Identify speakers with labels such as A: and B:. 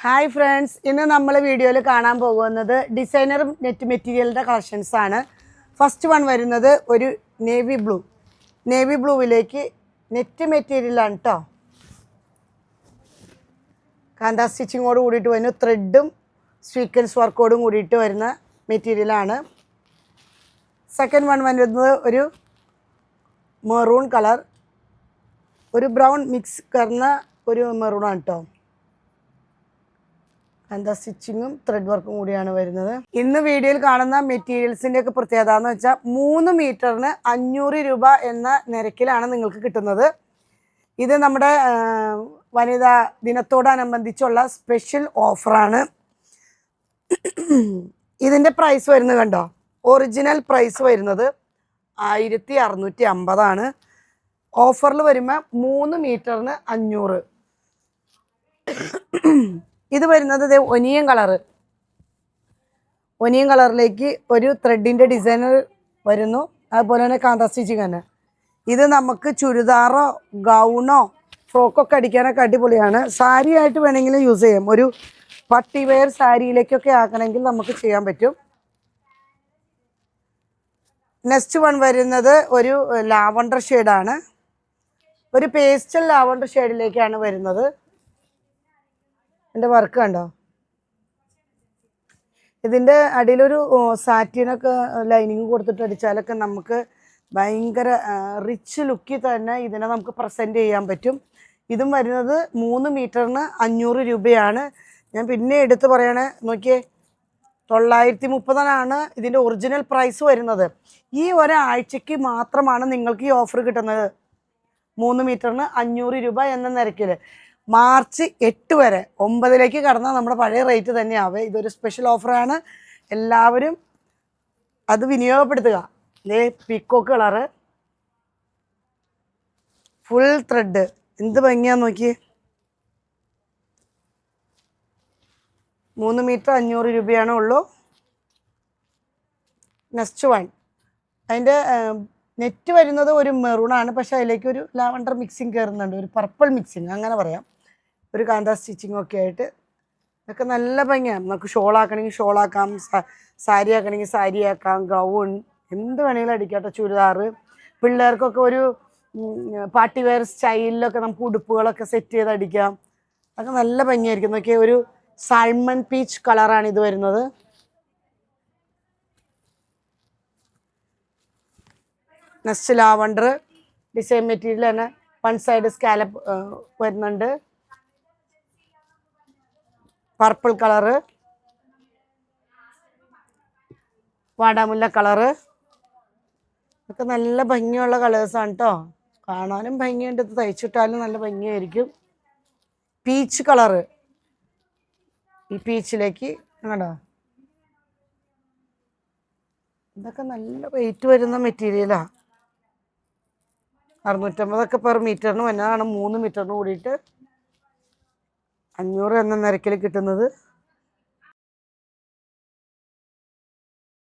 A: Hi friends, ഇന്ന് നമ്മൾ വീഡിയോയിൽ കാണാൻ പോകുന്നത് ഡിസൈനർ നെറ്റ് മെറ്റീരിയലിൻ്റെ കളക്ഷൻസ് ആണ്. ഫസ്റ്റ് വൺ വരുന്നത് ഒരു നേവി ബ്ലൂവിലേക്ക് നെറ്റ് മെറ്റീരിയലാണ് കേട്ടോ. കാന്ത സ്റ്റിച്ചിങ്ങോട് കൂടിയിട്ട് വരുന്ന ത്രെഡും സ്വീക്വൻസ് വർക്കോടും കൂടിയിട്ട് വരുന്ന മെറ്റീരിയലാണ്. സെക്കൻഡ് വൺ വരുന്നത് ഒരു മെറൂൺ കളർ, ഒരു ബ്രൗൺ മിക്സ് കർന്ന ഒരു മെറൂണാണ് കേട്ടോ. എന്താ സ്റ്റിച്ചിങ്ങും ത്രെഡ് വർക്കും കൂടിയാണ് വരുന്നത്. ഇന്ന് വീഡിയോയിൽ കാണുന്ന മെറ്റീരിയൽസിൻ്റെ ഒക്കെ പ്രത്യേകത എന്ന് വെച്ചാൽ 3 മീറ്ററിന് 500 രൂപ എന്ന നിരക്കിലാണ് നിങ്ങൾക്ക് കിട്ടുന്നത്. ഇത് നമ്മുടെ വനിതാ ദിനത്തോടനുബന്ധിച്ചുള്ള സ്പെഷ്യൽ ഓഫറാണ്. ഇതിൻ്റെ പ്രൈസ് വരുന്നത് കണ്ടോ, ഒറിജിനൽ പ്രൈസ് വരുന്നത് 1650 ഓഫറിൽ വരുമ്പോൾ 3 മീറ്ററിന് 500. ഇത് വരുന്നത് ഒനിയൻ കളറിലേക്ക് ഒരു ത്രെഡിൻ്റെ ഡിസൈനർ വരുന്നു. അതുപോലെ തന്നെ കാന്ത സ്റ്റിച്ചിങ് തന്നെ. ഇത് നമുക്ക് ചുരിദാറോ ഗൗണോ ഫ്രോക്കൊക്കെ അടിക്കാനൊക്കെ അടിപൊളിയാണ്. സാരി ആയിട്ട് വേണമെങ്കിലും യൂസ് ചെയ്യാം. ഒരു പട്ടി വെയർ സാരിയിലേക്കൊക്കെ ആക്കണമെങ്കിൽ നമുക്ക് ചെയ്യാൻ പറ്റും. നെക്സ്റ്റ് വൺ വരുന്നത് ഒരു ലാവണ്ടർ ഷെയ്ഡാണ്. ഒരു പേസ്റ്റൽ ലാവണ്ടർ ഷെയ്ഡിലേക്കാണ് വരുന്നത്. എൻ്റെ വർക്ക് കണ്ടോ. ഇതിൻ്റെ അടിയിലൊരു സാറ്റിനൊക്കെ ലൈനിങ് കൊടുത്തിട്ട് അടിച്ചാലൊക്കെ നമുക്ക് ഭയങ്കര റിച്ച് ലുക്കിൽ തന്നെ ഇതിനെ നമുക്ക് പ്രസൻറ്റ് ചെയ്യാൻ പറ്റും. ഇതും വരുന്നത് 3 മീറ്ററിന് 500 രൂപയാണ്. ഞാൻ പിന്നെ എടുത്ത് പറയണേ, നോക്കിയേ, 930 ഇതിൻ്റെ ഒറിജിനൽ പ്രൈസ് വരുന്നത്. ഈ ഒരാഴ്ചയ്ക്ക് മാത്രമാണ് നിങ്ങൾക്ക് ഈ ഓഫർ കിട്ടുന്നത്. 3 മീറ്ററിന് 500 രൂപ എന്ന നിരക്കിൽ. മാർച്ച് 8 വരെ 9ലേക്ക് കടന്നാൽ നമ്മുടെ പഴയ റേറ്റ് തന്നെയാവേ. ഇതൊരു സ്പെഷ്യൽ ഓഫറാണ്. എല്ലാവരും അത് വിനിയോഗപ്പെടുത്തുക. പീക്കോക്ക് കളറ്, ഫുൾ ത്രെഡ്, എന്ത് ഭംഗിയാന്ന് നോക്കി. 3 മീറ്റർ 500 രൂപയാണ് ഉള്ളൂ. നെക്സ്റ്റ് വൺ, അതിൻ്റെ നെറ്റ് വരുന്നത് ഒരു മെറൂണാണ്, പക്ഷേ അതിലേക്ക് ഒരു ലാവണ്ടർ മിക്സിങ് കയറുന്നുണ്ട്, ഒരു പർപ്പിൾ മിക്സിങ് അങ്ങനെ പറയാം. ഒരു കാന്ത സ്റ്റിച്ചിങ് ഒക്കെ ആയിട്ട് ഇതൊക്കെ നല്ല ഭംഗിയാണ്. നമുക്ക് ഷോളാക്കണമെങ്കിൽ ഷോളാക്കാം, സാരി ആക്കണമെങ്കിൽ സാരി ആക്കാം, ഗൗൺ എന്ത് വേണമെങ്കിലും അടിക്കാട്ടോ. ചുരിദാർ, പിള്ളേർക്കൊക്കെ ഒരു പാർട്ടി വെയർ സ്റ്റൈലിലൊക്കെ നമുക്ക് ഉടുപ്പുകളൊക്കെ സെറ്റ് ചെയ്ത് അടിക്കാം. അതൊക്കെ നല്ല ഭംഗിയായിരിക്കും. നോക്കിയാൽ ഒരു സാൽമൺ പീച്ച് കളറാണ് ഇത് വരുന്നത്. നെക്സ്റ്റ് ലാവണ്ടർ ഡിസൈൻ മെറ്റീരിയൽ തന്നെ, 1 സൈഡ് സ്കാലപ്പ് വരുന്നുണ്ട്. പർപ്പിൾ കളറ്, വാടാമുല്ല കളറ്, ഇതൊക്കെ നല്ല ഭംഗിയുള്ള കളേഴ്സാണ് കേട്ടോ. കാണാനും ഭംഗിയുണ്ട്, ഇത് തയ്ച്ചിട്ടാലും നല്ല ഭംഗിയായിരിക്കും. പീച്ച് കളറ്, ഈ പീച്ചിലേക്ക് കണ്ടോ, ഇതൊക്കെ നല്ല വെയിറ്റ് വരുന്ന മെറ്റീരിയലാണ്. 650 പെർ മീറ്ററിന് വന്നതാണ്. 3 മീറ്ററിന് കൂടിയിട്ട് 500 എന്ന നിരക്കിൽ കിട്ടുന്നത്.